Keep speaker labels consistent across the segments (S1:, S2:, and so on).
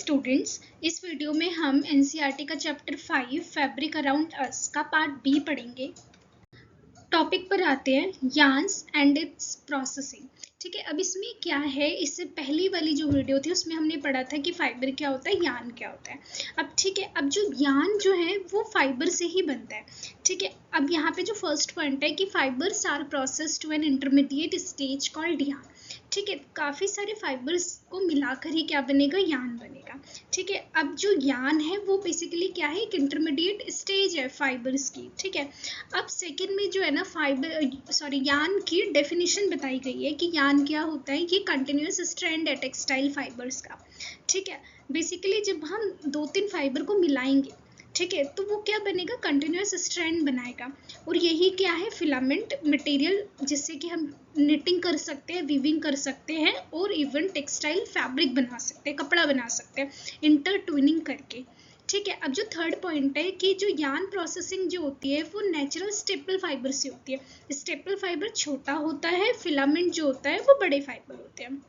S1: Students, इस video में हम एनसीईआरटी का चैप्टर 5 फैब्रिक अराउंड अस का पार्ट बी पढ़ेंगे। टॉपिक पर आते हैं, यार्न्स एंड इट्स प्रोसेसिंग। ठीक है, अब इसमें क्या है, इससे पहली वाली जो वीडियो थी उसमें हमने पढ़ा था कि फाइबर क्या होता है, यार्न क्या होता है। अब ठीक है, अब जो यार्न जो है वो फाइबर से ही बनता है। ठीक है, अब यहाँ पे जो फर्स्ट पॉइंट है कि fibres are processed to an intermediate stage called yarn. ठीक है, काफ़ी सारे फाइबर्स को मिलाकर ही क्या बनेगा, यार्न बनेगा। ठीक है, अब जो यार्न है वो बेसिकली क्या है, एक इंटरमीडिएट स्टेज है फाइबर्स की। ठीक है, अब सेकंड में जो है ना यार्न की डेफिनेशन बताई गई है कि यार्न क्या होता है, ये कंटिन्यूअस स्ट्रैंड है टेक्सटाइल फाइबर्स का। ठीक है, बेसिकली जब हम 2-3 फाइबर को मिलाएंगे, ठीक है, तो वो क्या बनेगा, कंटिन्यूअस स्ट्रैंड बनाएगा। और यही क्या है, फिलामेंट मटेरियल, जिससे कि हम निटिंग कर सकते हैं, वीविंग कर सकते हैं और इवन टेक्सटाइल फैब्रिक बना सकते हैं, कपड़ा बना सकते हैं इंटरट्विनिंग करके। ठीक है, अब जो थर्ड पॉइंट है कि जो यार्न प्रोसेसिंग जो होती है वो नेचुरल स्टेपल फाइबर से होती है। स्टेपल फाइबर छोटा होता है, फिलामेंट जो होता है वो बड़े फाइबर होते हैं।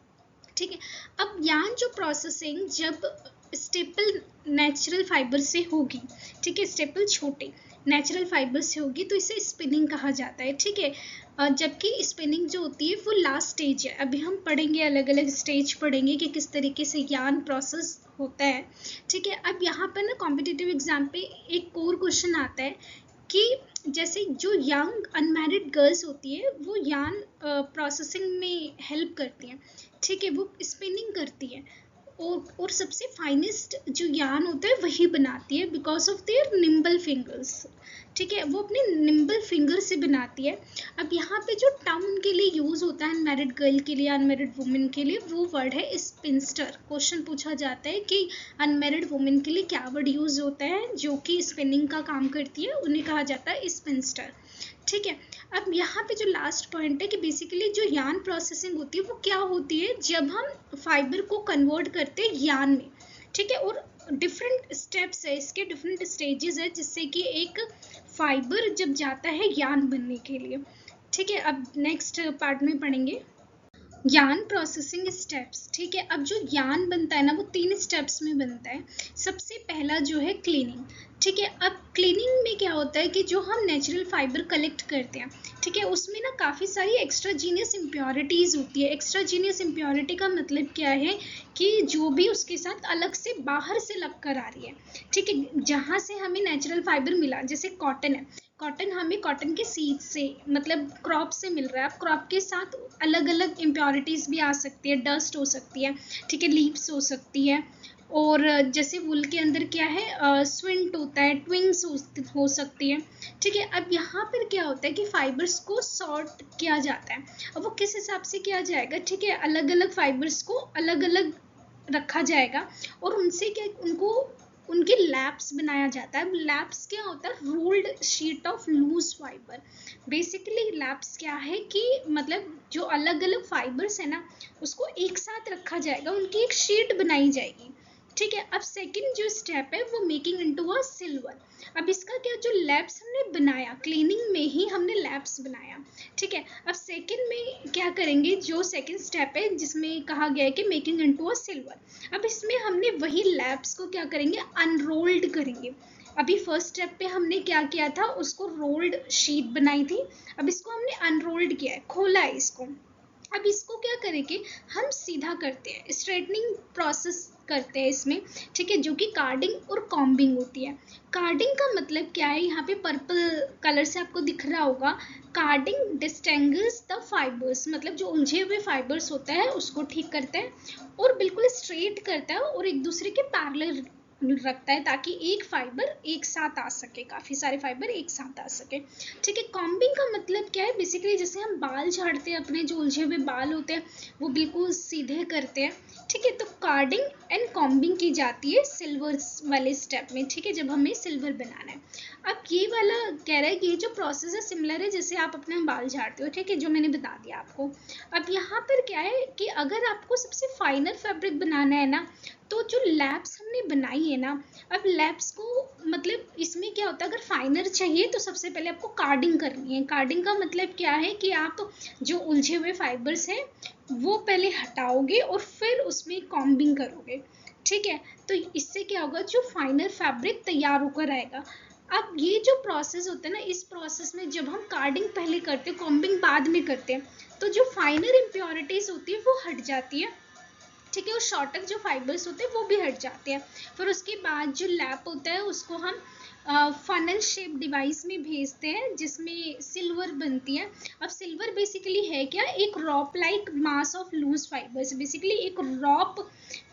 S1: ठीक है, अब यार्न जो प्रोसेसिंग जब स्टेपल नेचुरल फाइबर से होगी, ठीक है, स्टेपल छोटे नेचुरल फाइबर से होगी तो इसे स्पिनिंग कहा जाता है। ठीक है, जबकि स्पिनिंग जो होती है वो लास्ट स्टेज है। अभी हम पढ़ेंगे, अलग अलग स्टेज पढ़ेंगे कि किस तरीके से यार्न प्रोसेस होता है। ठीक है, अब यहाँ पर ना कॉम्पिटिटिव एग्जाम पे एक कोर क्वेश्चन आता है कि जैसे जो यंग अनमैरिड गर्ल्स होती है वो यार्न प्रोसेसिंग में हेल्प करती हैं। ठीक है, वो स्पिनिंग करती है और सबसे फाइनेस्ट जो यार्न होता है वही बनाती है because of their nimble fingers. ठीक है, वो अपने निम्बल फिंगर से बनाती है। अब यहाँ पे जो टर्म उनके लिए यूज होता है अनमैरिड गर्ल के लिए, अनमैरिड वुमेन के लिए, वो वर्ड है स्पिंस्टर। क्वेश्चन पूछा जाता है कि अनमैरिड वुमेन के लिए क्या वर्ड यूज होता है जो कि स्पिनिंग का काम करती है, उन्हें कहा जाता है स्पिंस्टर। ठीक है, अब यहाँ पे जो लास्ट पॉइंट है कि बेसिकली जो यार्न प्रोसेसिंग होती है वो क्या होती है, जब हम फाइबर को कन्वर्ट करते हैं यार्न में। ठीक है, और डिफरेंट स्टेप्स है, इसके डिफरेंट स्टेजेस है, जिससे कि एक फाइबर जब जाता है यार्न बनने के लिए। ठीक है, अब नेक्स्ट पार्ट में पढ़ेंगे यार्न प्रोसेसिंग स्टेप्स। ठीक है, अब जो यार्न बनता है ना वो 3 स्टेप्स में बनता है। सबसे पहला जो है क्लीनिंग। ठीक है, अब क्लीनिंग में क्या होता है कि जो हम नेचुरल फाइबर कलेक्ट करते हैं, ठीक है, उसमें ना काफ़ी सारी एक्स्ट्राजीनियस इम्प्योरिटीज़ होती है। एक्स्ट्राजीनियस इम्प्योरिटी का मतलब क्या है कि जो भी उसके साथ अलग से बाहर से लग कर आ रही है। ठीक है, जहाँ से हमें नेचुरल फाइबर मिला, जैसे कॉटन है, कॉटन हमें कॉटन के सीड से मतलब क्रॉप से मिल रहा है। अब क्रॉप के साथ अलग अलग इम्प्योरिटीज़ भी आ सकती है, डस्ट हो सकती है, ठीक है, लीव्स हो सकती है, और जैसे वुल के अंदर क्या है, स्विंट होता है, ट्विंग्स हो सकती है। ठीक है, अब यहाँ पर क्या होता है कि फाइबर्स को सॉर्ट किया जाता है। अब वो किस हिसाब से किया जाएगा, ठीक है, अलग अलग फाइबर्स को अलग अलग रखा जाएगा और उनसे क्या, उनको उनके लैप्स बनाया जाता है। लैप्स क्या होता है, rolled sheet of loose fibre. Basically laps क्या है कि मतलब जो अलग अलग फाइबर्स है ना उसको एक साथ रखा जाएगा, उनकी एक शीट बनाई जाएगी। ठीक है, अब सेकंड जो स्टेप है वो मेकिंग इनटू अ सिल्वर। अब इसका क्या, जो लैप्स हमने बनाया, क्लीनिंग में ही हमने लैप्स बनाया। ठीक है, अब सेकंड में क्या करेंगे, जो सेकंड स्टेप है जिसमें कहा गया है कि मेकिंग इनटू अ सिल्वर। अब इसमें हमने वही लैप्स को क्या करेंगे, अनरोल्ड करेंगे। अभी फर्स्ट स्टेप पे हमने क्या किया था, उसको रोल्ड शीट बनाई थी, अब इसको हमने अनरोल्ड किया है, खोला है इसको। अब इसको क्या करेंगे, हम सीधा करते हैं, स्ट्रेटनिंग प्रोसेस करते हैं इसमें। ठीक है, जो कि कार्डिंग और कॉम्बिंग होती है। कार्डिंग का मतलब क्या है, यहाँ पे पर्पल कलर से आपको दिख रहा होगा, कार्डिंग डिस्टेंगल्स द फाइबर्स, मतलब जो उलझे हुए फाइबर्स होता है उसको ठीक करता है और बिल्कुल स्ट्रेट करता है और एक दूसरे के पैरेलल रखता है ताकि एक फाइबर एक साथ आ सके, काफ़ी सारे फाइबर एक साथ आ सके। ठीक है, कॉम्बिंग का मतलब क्या है, बेसिकली जैसे हम बाल झाड़ते हैं, अपने जो उलझे हुए बाल होते हैं वो बिल्कुल सीधे करते हैं। ठीक है, तो कार्डिंग एंड कॉम्बिंग की जाती है सिल्वर वाले स्टेप में। ठीक है, जब हमें सिल्वर बनाना है। अब ये वाला कह रहा है कि ये जो प्रोसेस है सिमिलर है जैसे आप अपने बाल झाड़ते हो। ठीक है, जो मैंने बता दिया आपको। अब यहाँ पर क्या है कि अगर आपको सबसे फाइनल फैब्रिक बनाना है ना, तो जो लैप्स हमने बनाई है ना, अब लैप्स को मतलब इसमें क्या होता है, अगर फाइनर चाहिए तो सबसे पहले आपको कार्डिंग करनी है। कार्डिंग का मतलब क्या है कि आप जो उलझे हुए फाइबर्स हैं वो पहले हटाओगे और फिर उसमें कॉम्बिंग करोगे। ठीक है, तो इससे क्या होगा, जो फाइनल फैब्रिक तैयार होकर आएगा। अब ये जो प्रोसेस होता है ना, इस प्रोसेस में जब हम कार्डिंग पहले करते हैं, कॉम्बिंग बाद में करते हैं, तो जो फाइनल इम्प्योरिटीज होती है वो हट जाती है, ठीक है, और शॉर्टर जो फाइबर्स होते हैं वो भी हट जाते हैं। फिर उसके बाद जो लैप होता है उसको हम फनल शेप डिवाइस में भेजते हैं जिसमें सिल्वर बनती है। अब सिल्वर बेसिकली है क्या, एक rope like mass of loose fibres, basically एक रॉप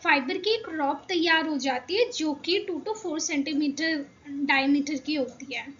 S1: फाइबर की एक रॉप तैयार हो जाती है जो कि 2 to 4 सेंटीमीटर डायमीटर की होती है।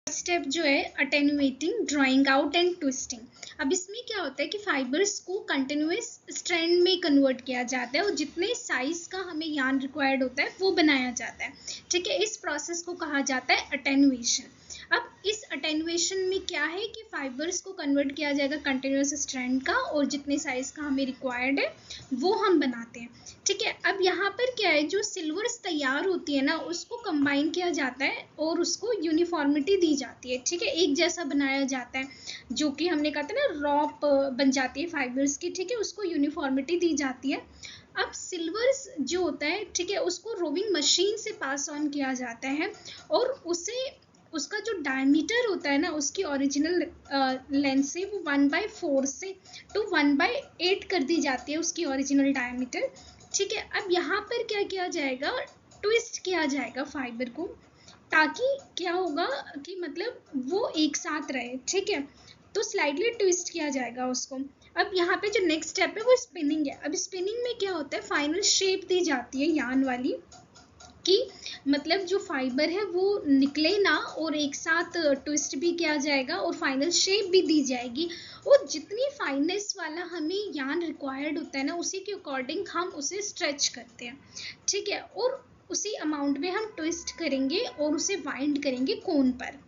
S1: स्टेप जो है अटेन्युएटिंग, ड्राइंग आउट एंड ट्विस्टिंग। अब इसमें क्या होता है कि फाइबर्स को कंटिन्यूअस स्ट्रैंड में कन्वर्ट किया जाता है और जितने साइज का हमें यार्न रिक्वायर्ड होता है वो बनाया जाता है, ठीक है। इस प्रोसेस को कहा जाता है अटेन्युएशन। अब इस अटेन्युएशन में क्या है कि फाइबर्स को कन्वर्ट किया जाएगा कंटिन्यूअस स्ट्रैंड का, और जितने साइज का हमें रिक्वायर्ड है वो हम बनाते हैं, ठीक है। अब यहाँ पर क्या है, जो सिल्वर्स तैयार होती है ना उसको कंबाइन किया जाता है और उसको यूनिफॉर्मिटी दी जाती है, ठीक है, एक जैसा बनाया जाता है, जो कि हमने कहा था ना रॉप बन जाती है फाइबर्स की, ठीक है, उसको यूनिफॉर्मिटी दी जाती है। अब सिल्वर्स जो होता है, ठीक है, उसको रोविंग मशीन से पास ऑन किया जाता है और उसे उसका जो डायमीटर होता है ना उसकी ओरिजिनल लेंथ से वो 1/4 से टू 1/8 कर दी जाती है उसकी ओरिजिनल डायमीटर, ठीक है। अब यहाँ पर क्या किया जाएगा, ट्विस्ट किया जाएगा फाइबर को, ताकि क्या होगा कि मतलब वो एक साथ रहे, ठीक है, तो स्लाइडली ट्विस्ट किया जाएगा उसको। अब यहाँ पे जो नेक्स्ट स्टेप है वो स्पिनिंग है। अब स्पिनिंग में क्या होता है, फाइनल शेप दी जाती है यार्न वाली कि मतलब जो फाइबर है वो निकले ना, और एक साथ ट्विस्ट भी किया जाएगा और फाइनल शेप भी दी जाएगी, और जितनी फाइनेस वाला हमें यार्न रिक्वायर्ड होता है ना उसी के अकॉर्डिंग हम उसे स्ट्रेच करते हैं, ठीक है, और उसी अमाउंट में हम ट्विस्ट करेंगे और उसे वाइंड करेंगे कोन पर।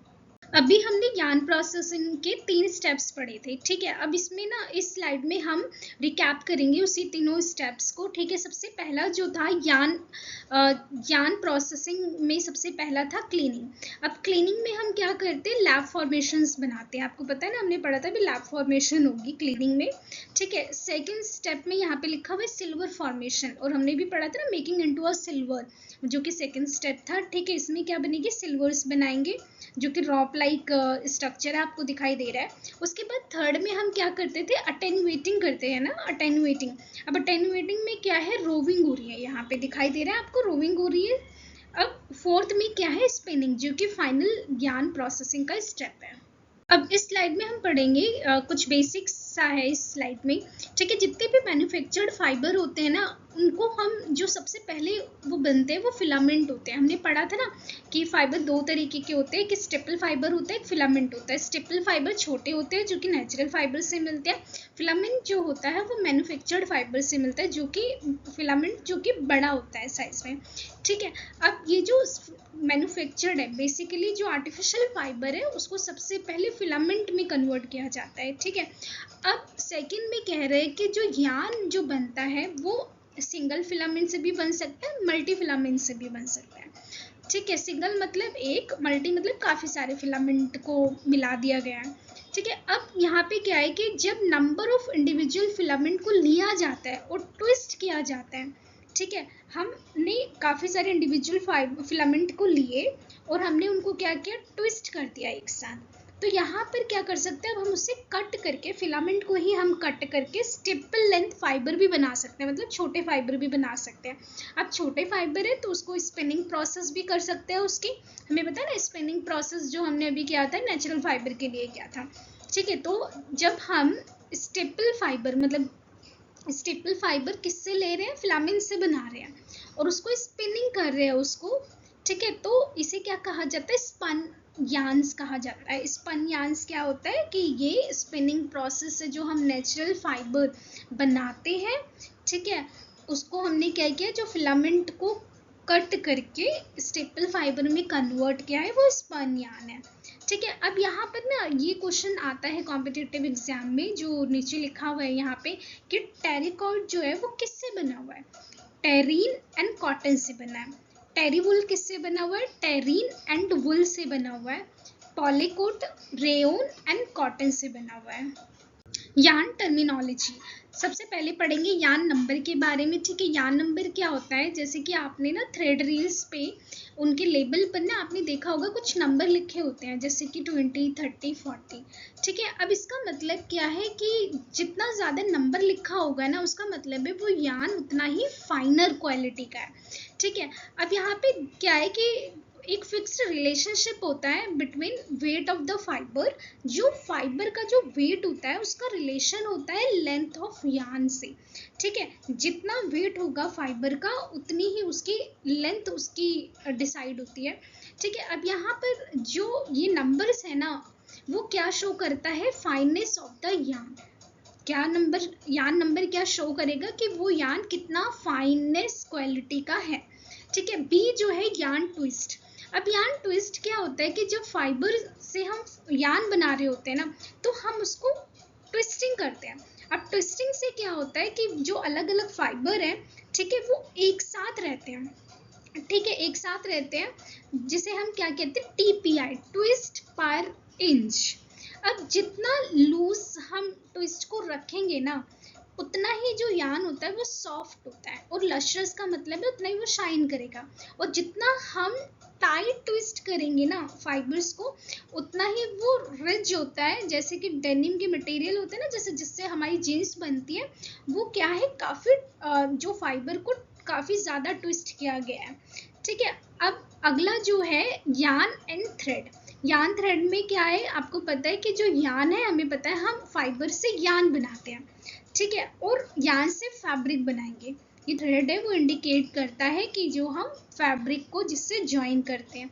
S1: अभी हमने यार्न प्रोसेसिंग के 3 स्टेप्स पढ़े थे, ठीक है। अब इसमें ना इस स्लाइड में हम रिकैप करेंगे उसी तीनों स्टेप्स को, ठीक है। सबसे पहला जो था यार्न प्रोसेसिंग में सबसे पहला था क्लीनिंग। अब क्लीनिंग में हम क्या करते हैं, लैब फॉर्मेशंस बनाते हैं, आपको पता है ना, हमने पढ़ा था भी लैब फॉर्मेशन होगी क्लीनिंग में, ठीक है। सेकेंड स्टेप में यहाँ पे लिखा हुआ है सिल्वर फॉर्मेशन, और हमने भी पढ़ा था ना मेकिंग इनटू अ सिल्वर, जो कि सेकेंड स्टेप था, ठीक है। इसमें क्या बनेगी, सिल्वर्स बनाएंगे जो कि रॉप लाइक स्ट्रक्चर आपको दिखाई दे रहा है। उसके बाद थर्ड में हम क्या करते थे, अटेन्युएटिंग करते हैं ना, अटेन्युएटिंग। अब अटेन्युएटिंग में क्या है, रोविंग हो रही है, यहाँ पे दिखाई दे रहा है आपको रोविंग हो रही है। अब फोर्थ में क्या है, स्पिनिंग, जो कि फाइनल यार्न प्रोसेसिंग का स्टेप है। अब इस स्लाइड में हम पढ़ेंगे कुछ बेसिक्स सा है इस स्लाइड में, ठीक है। जितने भी मैन्युफैक्चर्ड फाइबर होते हैं ना उनको हम जो सबसे पहले वो बनते हैं वो फिलामेंट होते हैं। हमने पढ़ा था ना कि फाइबर 2 तरीके के होते हैं, कि स्टेपल फाइबर होता है, एक फिलामेंट होता है। स्टेपल फाइबर छोटे होते हैं जो कि नेचुरल फाइबर से मिलते हैं, फिलामेंट जो होता है वो मैन्युफैक्चर्ड फाइबर से मिलता है, जो कि फिलामेंट जो कि बड़ा होता है साइज में, ठीक है। अब ये जो मैन्युफैक्चर्ड है, बेसिकली जो आर्टिफिशियल फाइबर है उसको सबसे पहले फिलामेंट में कन्वर्ट किया जाता है, ठीक है। अब सेकंड में कह रहे हैं कि जो यार्न जो बनता है वो सिंगल फिलामेंट से भी बन सकता है, मल्टी फिलामेंट से भी बन सकता है, ठीक है। सिंगल मतलब एक, मल्टी मतलब काफी सारे फिलामेंट को मिला दिया गया है, ठीक है। अब यहाँ पे क्या है कि जब नंबर ऑफ इंडिविजुअल फिलामेंट को लिया जाता है और ट्विस्ट किया जाता है, ठीक है, हमने काफी सारे इंडिविजुअल फिलामेंट को लिए और हमने उनको क्या किया, ट्विस्ट कर दिया एक साथ। तो यहाँ पर क्या कर सकते हैं, अब हम उसे कट करके, फिलामेंट को ही हम कट करके स्टेपल लेंथ फाइबर भी बना सकते हैं, मतलब छोटे फाइबर भी बना सकते हैं। अब छोटे फाइबर है तो उसको स्पिनिंग प्रोसेस भी कर सकते हैं उसकी, हमें पता है ना स्पिनिंग प्रोसेस जो हमने अभी किया था नेचुरल फाइबर के लिए किया था, ठीक है। तो जब हम स्टेपल फाइबर मतलब स्टेपल फाइबर किससे ले रहे हैं, फिलामेंट से बना रहे हैं और उसको स्पिनिंग कर रहे हैं उसको, ठीक है, तो इसे क्या कहा जाता है, स्पन यार्न्स कहा जाता है। स्पन यार्न्स क्या होता है कि ये स्पिनिंग प्रोसेस से जो हम नेचुरल फाइबर बनाते हैं, ठीक है, उसको हमने क्या किया, जो फिलामेंट को कट करके स्टेपल फाइबर में कन्वर्ट किया है वो स्पन यार्न है, ठीक है। अब यहाँ पर ना ये क्वेश्चन आता है कॉम्पिटिटिव एग्जाम में, जो नीचे लिखा हुआ है यहाँ पे कि टेरिकॉट जो है वो किससे बना हुआ है, टेरीन एंड कॉटन से बना है। टेरीवुल किससे बना हुआ है, टेरीन एंड वुल से बना हुआ है। पॉलीकोट रेयोन एंड कॉटन से बना हुआ है। यार्न टर्मिनोलॉजी, सबसे पहले पढ़ेंगे यार्न नंबर के बारे में। ठीक है, यार्न नंबर क्या होता है, जैसे कि आपने ना थ्रेड रील्स पे उनके लेबल पर ना आपने देखा होगा कुछ नंबर लिखे होते हैं, जैसे कि 20, 30, 40। ठीक है, अब इसका मतलब क्या है कि जितना ज़्यादा नंबर लिखा होगा ना, उसका मतलब है वो यार्न उतना ही फाइनर क्वालिटी का है। ठीक है, अब यहाँ पे क्या है कि एक फिक्स्ड रिलेशनशिप होता है between weight of the fibre, जो फाइबर का जो वेट होता है उसका रिलेशन होता है लेंथ ऑफ यार्न से। ठीक है, जितना वेट होगा फाइबर का उतनी ही उसकी लेंथ उसकी डिसाइड होती है। ठीक है, अब यहाँ पर जो ये नंबर्स है ना, वो क्या शो करता है, फाइनेस ऑफ द यार्न। क्या नंबर, यार्न नंबर क्या शो करेगा कि वो यार्न कितना फाइनेस क्वालिटी का है। ठीक है, बी जो है यार्न ट्विस्ट। अब यार्न ट्विस्ट क्या होता है कि जब फाइबर से हम यार्न बना रहे होते हैं ना, तो हम उसको ट्विस्टिंग करते हैं। अब ट्विस्टिंग से क्या होता है कि जो अलग अलग फाइबर है, ठीक है, वो एक साथ रहते हैं। ठीक है, एक साथ रहते हैं, जिसे हम क्या कहते हैं, टीपीआई, ट्विस्ट पर इंच। अब जितना लूज हम ट्विस्ट को रखेंगे ना, उतना ही जो यार्न होता है वो सॉफ्ट होता है, और लश्रस का मतलब है उतना ही वो शाइन करेगा। और जितना हम टाइट ट्विस्ट करेंगे ना फाइबर्स को, उतना ही वो रिज होता है। जैसे कि डेनिम के मटेरियल होते हैं ना, जैसे जिससे हमारी जीन्स बनती है, वो क्या है, काफ़ी जो फाइबर को काफ़ी ज़्यादा ट्विस्ट किया गया है। ठीक है, अब अगला जो है yarn and thread. Yarn thread में क्या है, आपको पता है कि जो यार्न है, हमें पता है हम फाइबर से यार्न बनाते हैं। ठीक है, और यार्न से फैब्रिक बनाएंगे। ये थ्रेड है वो इंडिकेट करता है कि जो हम फैब्रिक को जिससे ज्वाइन करते हैं।